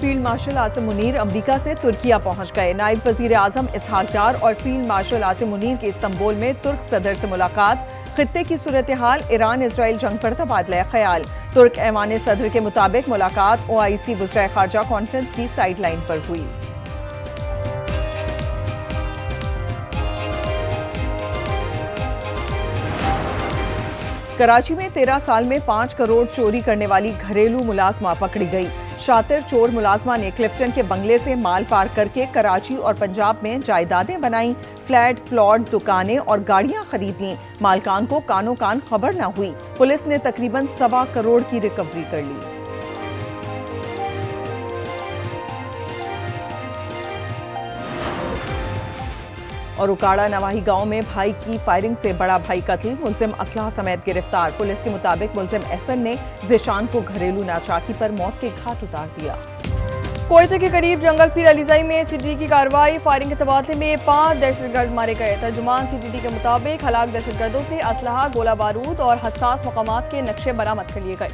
Field marshal Asim Munir America से तुर्किया पहुंच गए। नायब वजीर आजम इसहाक डार और फील्ड मार्शल आसिम मुनीर की इस्तांबुल में तुर्क सदर से मुलाकात। खित्ते की सूरत हाल, ईरान इसराइल जंग पर तबादला ख्याल। तुर्क ऐवान सदर के मुताबिक मुलाकात OIC वज़ीर खारजा कॉन्फ्रेंस की साइडलाइन पर हुई। कराची में 13 साल में 5 करोड़ चोरी करने वाली घरेलू मुलाजमा पकड़ी गई। शातिर चोर मुलाजमा ने क्लिफ्टन के बंगले से माल पार करके कराची और पंजाब में जायदादें बनाई। फ्लैट, प्लॉट, दुकानें और गाड़ियां खरीद लीं। मालकान को कानो कान खबर न हुई। पुलिस ने तकरीबन 1.25 करोड़ की रिकवरी कर ली। और उकाड़ा नवाही गांव में भाई की फायरिंग से बड़ा भाई कत्ल, मुलजिम असलहा समेत गिरफ्तार। पुलिस के मुताबिक मुलजिम एहसन ने ज़ीशान को घरेलू नाचाकी पर मौत के घाट उतार दिया। कोयटे के करीब जंगल पीर अलीजाई में CTD की कार्रवाई। फायरिंग के तबादले में 5 दहशतगर्द मारे गए। तर्जुमान CTD के मुताबिक हलाक दहशतगर्दों से असलहा, गोला बारूद और हसास मकामात के नक्शे बरामद कर लिए गए।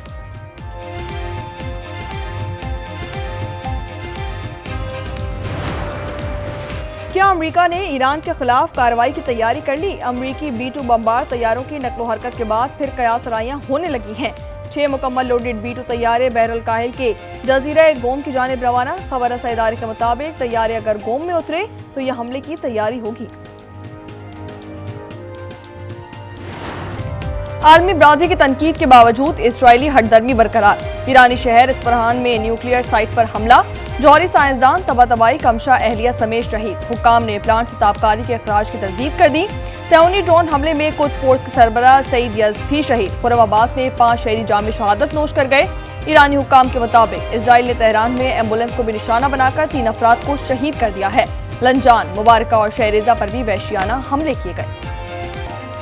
क्या अमेरिका ने ईरान के खिलाफ कार्रवाई की तैयारी कर ली? अमेरिकी B-2 बमबार तैयारों की नकलो हरकत के बाद फिर कयासराइयां होने लगी हैं। 6 मुकम्मल लोडेड B-2 तैयारे बहरुल काहिल के जजीरा गोम की जानिब रवाना। खबर रसा इदारे के मुताबिक तैयारे अगर गोम में उतरे तो यह हमले की तैयारी होगी। आलमी बरादरी की तनकीद के बावजूद इसराइली हटदर्मी बरकरार। ईरानी शहर इस्फहान में न्यूक्लियर साइट पर हमला। जौहरी साइंसदान तबातबाई कमशा अहलिया समेत शहीद। हुक्काम ने प्लांट से ताबकारी के अखराज की तरदीद कर दी। सैनी ड्रोन हमले में कुछ फोर्स के सरबराह सईद यज़ भी शहीद। खुरमाबाद में 5 शहरी जाम शहादत नोश कर गए। ईरानी हुक्काम के मुताबिक इसराइल ने तेहरान में एम्बुलेंस को भी निशाना बनाकर 3 अफराद को शहीद कर दिया है। लंजान, मुबारका और शहरेजा पर भी वहशियाना हमले किए गए।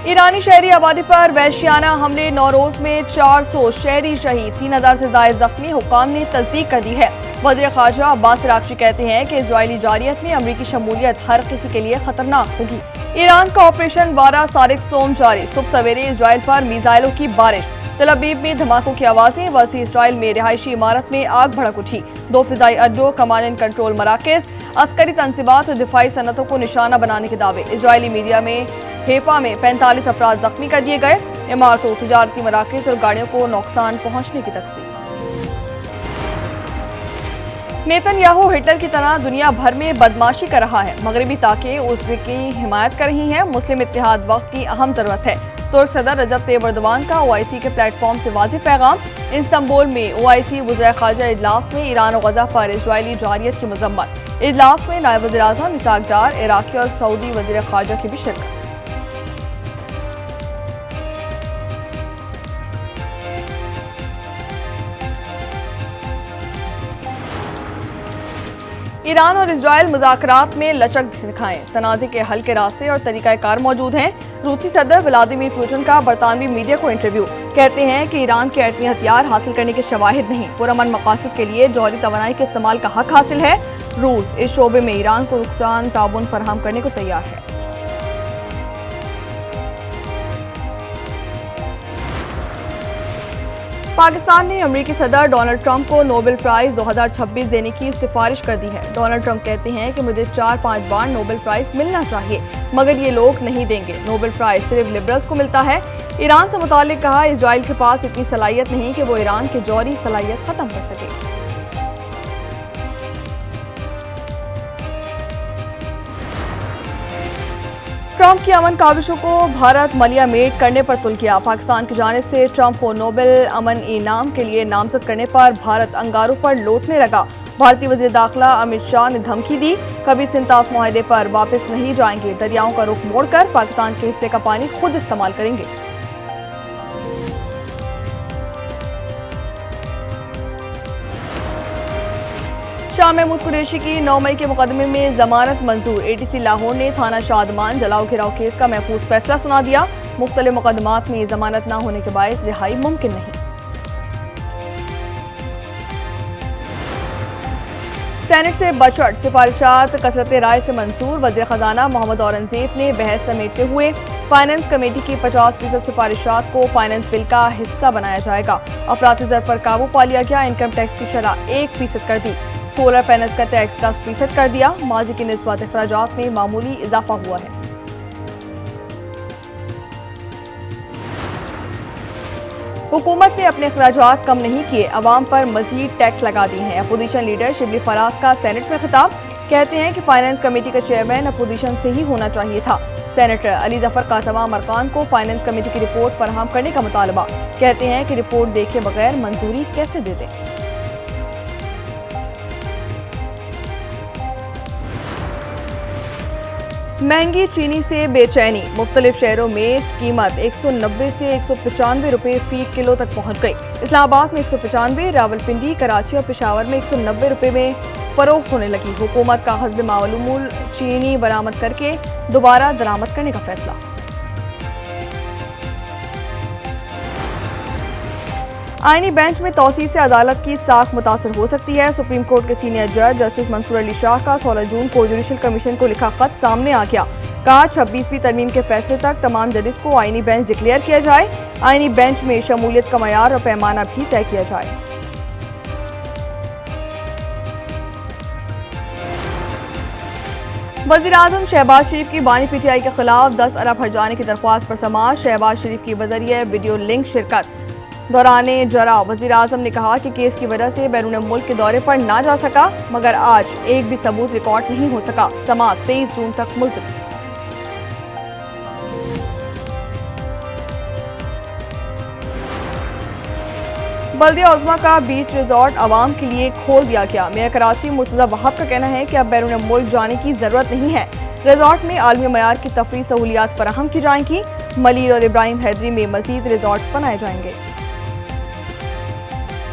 ईरानी शहरी आबादी पर वहशियाना हमले। नौरोज में 400 शहरी शहीद, 3000 से ज्यादा जख्मी। हुक्काम ने तस्दीक कर दी है। वज़ीर खारजा अब्बास इराक़ची कहते हैं कि इजरायली जारियत में अमरीकी शमूलियत हर किसी के लिए खतरनाक होगी। ईरान का ऑपरेशन 12 सारिक सोम जारी। सुबह सवेरे इसराइल पर मिसाइलों की बारिश। तल अबीब में धमाकों की आवाजें। वसी इसराइल में रिहायशी इमारत में आग भड़क उठी। 2 फिजाई अड्डों, कमांड एंड कंट्रोल मराकज़, अस्करी तनसीबात और दिफाई सनतों को निशाना बनाने के दावे। इसराइली मीडिया में हेफा में 45 अफराद जख्मी कर दिए गए। इमारतों, तिजारती मराकज़ और गाड़ियों को नुकसान पहुंचने की तकसीम। नेतन्याहू हिटलर की तरह दुनिया भर में बदमाशी कर रहा है। मगरबी ताकतें उसकी हिमायत कर रही हैं। मुस्लिम इत्तेहाद वक्त की अहम जरूरत है। तुर्क सदर रजब तैयब एर्दोगान का OIC के प्लेटफॉर्म से वाज़ेह पैगाम। इस्तांबुल में OIC वज़ीर खारजा इजलास में ईरान और गजा पर इसराइली जारियत की मजम्मत। इजलास में नायब वज़ीर आज़म इसहाक डार, इराकी और सऊदी वज़ीर खारजा की भी शिरकत। ईरान और इजराइल मुज़ाकरात में लचक दिखाएं। तनाज़े के हल के रास्ते और तरीक़ाकार मौजूद हैं। रूसी सदर व्लादिमीर पुतिन का बरतानवी मीडिया को इंटरव्यू। कहते हैं कि ईरान के एटमी हथियार हासिल करने के शवाहिद नहीं, पुरअमन मकासद के लिए जौहरी तवानाई के इस्तेमाल का हक हासिल है। रूस इस शोबे में ईरान को नुकसान ताउन फराहम करने को तैयार है। पाकिस्तान ने अमेरिकी सदर डोनाल्ड ट्रंप को नोबेल प्राइज 2026 देने की सिफारिश कर दी है। डोनाल्ड ट्रंप कहते हैं कि मुझे 4-5 बार नोबेल प्राइज मिलना चाहिए, मगर ये लोग नहीं देंगे। नोबेल प्राइज सिर्फ लिबरल्स को मिलता है। ईरान से मुताल्लिक कहा, इजराइल के पास इतनी सलाहियत नहीं कि वो ईरान के जौहरी सलाहियत खत्म कर सके। ट्रंप की अमन काविशों को भारत मलिया मेट करने पर तुल किया। पाकिस्तान की जानिब से ट्रंप को नोबेल अमन इनाम के लिए नामजद करने पर भारत अंगारों पर लौटने लगा। भारतीय वज़ीर दाखिला अमित शाह ने धमकी दी, कभी सिंतास मुआहदे पर वापस नहीं जाएंगे। दरियाओं का रुख मोड़कर पाकिस्तान के हिस्से का पानी खुद इस्तेमाल करेंगे। शाह महमूद कुरैशी की 9 मई के मुकदमे में जमानत मंजूर। ATC लाहौर ने थाना शादमान जलाओ घिराव केस का महफूज फैसला सुना दिया। मुख्तलिफ मुकदमात में जमानत न होने के बायस रिहाई मुमकिन नहीं। सेनेट से बजट सिफारिशात कसरत राय से मंजूर। वज़ीर खजाना मोहम्मद औरंगजेब ने बहस समेटते हुए फाइनेंस कमेटी की 50% सिफारिशात को फाइनेंस बिल का हिस्सा बनाया जाएगा। अफराती ज़र पर काबू पा लिया गया। इनकम टैक्स की शरह 1% कर दी। सोलर पैनल्स का टैक्स 10% कर दिया। माजी की निस्बत अखराजात में मामूली इजाफा हुआ है। हुकूमत ने अपने अखराजात कम नहीं किए, अवाम पर मजीद टैक्स लगा दिए हैं। अपोजिशन लीडर शिबली फराज का सेनेट में खिताब, कहते हैं कि फाइनेंस कमेटी का चेयरमैन अपोजिशन से ही होना चाहिए था। सेनेटर अली जफर का तमाम अरकान को फाइनेंस कमेटी की रिपोर्ट फराहम करने का मुतालबा, कहते हैं कि रिपोर्ट देखे बगैर मंजूरी कैसे दे दें। महंगी चीनी से बेचैनी, मुख्तलिफ शहरों में कीमत 190 से 195 रुपये फी किलो तक पहुंच गई। इस्लामाबाद में 195, रावलपिंडी, कराची और पेशावर में 190 रुपये में फरोख्त होने लगी। हुकूमत का हस्ब मालूम चीनी बरामद करके दोबारा दरामद करने का फैसला। आईनी बेंच में तौसीर से अदालत की साख मुतासर हो सकती है। सुप्रीम कोर्ट के सीनियर जज जस्टिस मंसूर अली शाह का 16 जून को जुडिशल कमीशन को लिखा खत सामने आ गया। कहा 26वीं तरमीम के फैसले तक तमाम जजेस को आईनी बेंच डिक्लेयर किया जाए। आईनी बेंच में शमूलियत का मयार और पैमाना भी तय किया जाए। वज़ीर-ए-आज़म शहबाज शरीफ की बानी पीटीआई के खिलाफ 10 अरब हर जाने की दरख्वास्त पर समाअत। शहबाज शरीफ की बजरिए वीडियो लिंक शिरकत दौरान जरा वज़ीर-ए-आज़म ने कहा कि केस की वजह से बैरून मुल्क के दौरे पर ना जा सका, मगर आज एक भी सबूत रिकॉर्ड नहीं हो सका। समाअत 23 जून तक मुलतवी। बल्दिया उज़्मा का बीच रिजॉर्ट आवाम के लिए खोल दिया गया। मेयर कराची मुर्तज़ा वहाब का कहना है कि अब बैरून मुल्क जाने की जरूरत नहीं है। रिजॉर्ट में आलमी मयार की तफरीह सहूलियात फराहम की जाएंगी। मलीर और इब्राहिम हैदरी में मजीद रिजॉर्ट्स बनाए जाएंगे।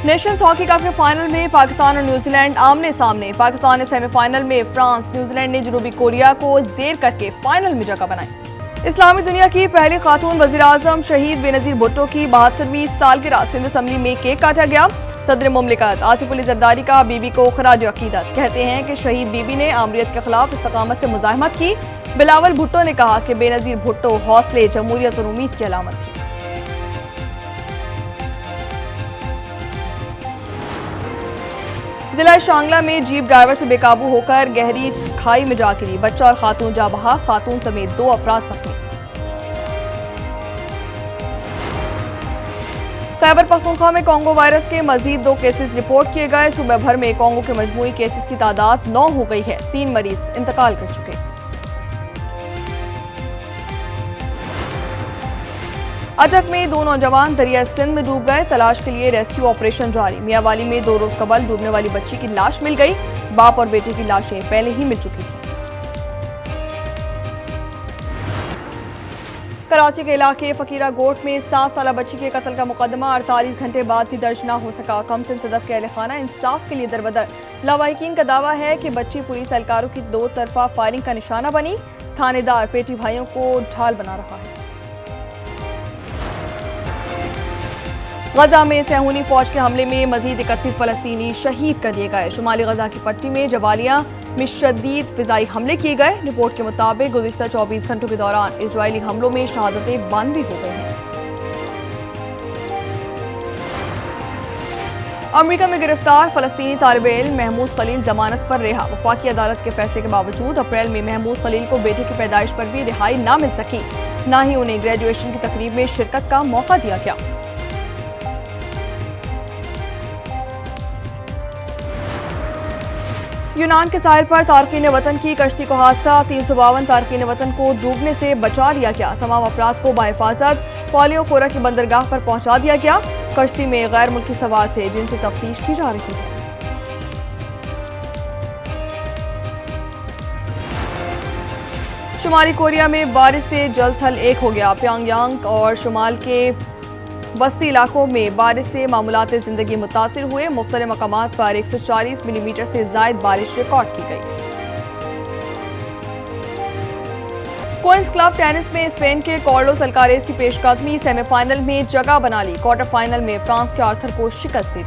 नेशंस हॉकी कप के फाइनल में पाकिस्तान और न्यूजीलैंड आमने सामने। पाकिस्तान ने सेमीफाइनल में फ्रांस, न्यूजीलैंड ने जनूबी कोरिया को जेर करके फाइनल में जगह बनाई। इस्लामी दुनिया की पहली खातून वज़ीर-ए-आज़म शहीद बेनज़ीर भुट्टो की 72वीं सालगिरह सिंध असम्बली में केक काटा गया। सदर मुमलिकत आसिफ अली ज़रदारी का बीबी को खराज अकीदत, कहते हैं कि शहीद बीबी ने आमरीत के खिलाफ इस्तकामत से मुज़ाहमत की। बिलावल भुट्टो ने कहा कि बेनज़ीर भुट्टो हौसले, जमहूरियत और उम्मीद की अलामत थी। जिला शांगला में जीप ड्राइवर से बेकाबू होकर गहरी खाई में जा गिरी। बच्चा और खातून जा बहा, खातून समेत 2 अफराद जख्मी। खैबर पख्तूनख्वा में कोंगो वायरस के मजीद 2 केसेस रिपोर्ट किए गए। सुबह भर में कोंगो के मजमूई केसेस की तादाद 9 हो गई है। 3 मरीज इंतकाल कर चुके। अटक में 2 नौजवान दरिया सिंध में डूब गए। तलाश के लिए रेस्क्यू ऑपरेशन जारी। मियांवाली में 2 रोज कबल डूबने वाली बच्ची की लाश मिल गई। बाप और बेटे की लाशें पहले ही मिल चुकी थी। कराची के इलाके फकीरा गोट में 7 साला बच्ची के कत्ल का मुकदमा 48 घंटे बाद भी दर्ज न हो सका। कमसिन सदफ के अहलखाना इंसाफ के लिए दरबदर। लवाहिकीन का दावा है कि बच्ची पुलिस एहलकारों की 2 तरफा फायरिंग का निशाना बनी। थानेदार पेटी भाइयों को ढाल बना रहा है। गजा में सहूनी फौज के हमले में मजीद 31 फलस्तीनी शहीद कर दिए गए। शुमाली गजा की पट्टी में जबालिया में शदीद फिजाई हमले किए गए। रिपोर्ट के मुताबिक गुज़िश्ता 24 घंटों के दौरान इजरायली हमलों में शहादतें 92 हो गई हैं। अमेरिका में गिरफ्तार फलस्तीनी तालिब इल्म महमूद खलील जमानत पर रिहा। वफाकी अदालत के फैसले के बावजूद अप्रैल में महमूद खलील को बेटे की पैदाइश पर भी रिहाई न मिल सकी, न ही उन्हें ग्रेजुएशन की तकरीब में शिरकत का मौका दिया गया। यूनान के साहिल पर तारकीन वतन की कश्ती को हादसा। 352 तारकीन वतन को डूबने से बचा लिया गया। तमाम अफराद को बाहिफाजत पॉलियो खोरा की बंदरगाह पर पहुंचा दिया गया। कश्ती में गैर मुल्की सवार थे जिनसे तफ्तीश की जा रही है। शुमाली कोरिया में बारिश से जल थल एक हो गया। प्योंगयांग और शुमाल के बस्ती इलाकों में बारिश से मामूलात जिंदगी मुतासिर हुए। मुख्तलिफ मकामात पर 140 मिलीमीटर से ज्यादा बारिश रिकॉर्ड की गई। क्वींस क्लब टेनिस में स्पेन के कार्लोस अल्कारेज की पेशकदमी। सेमीफाइनल में जगह बना ली। क्वार्टर फाइनल में फ्रांस के आर्थर को शिकस्त दी।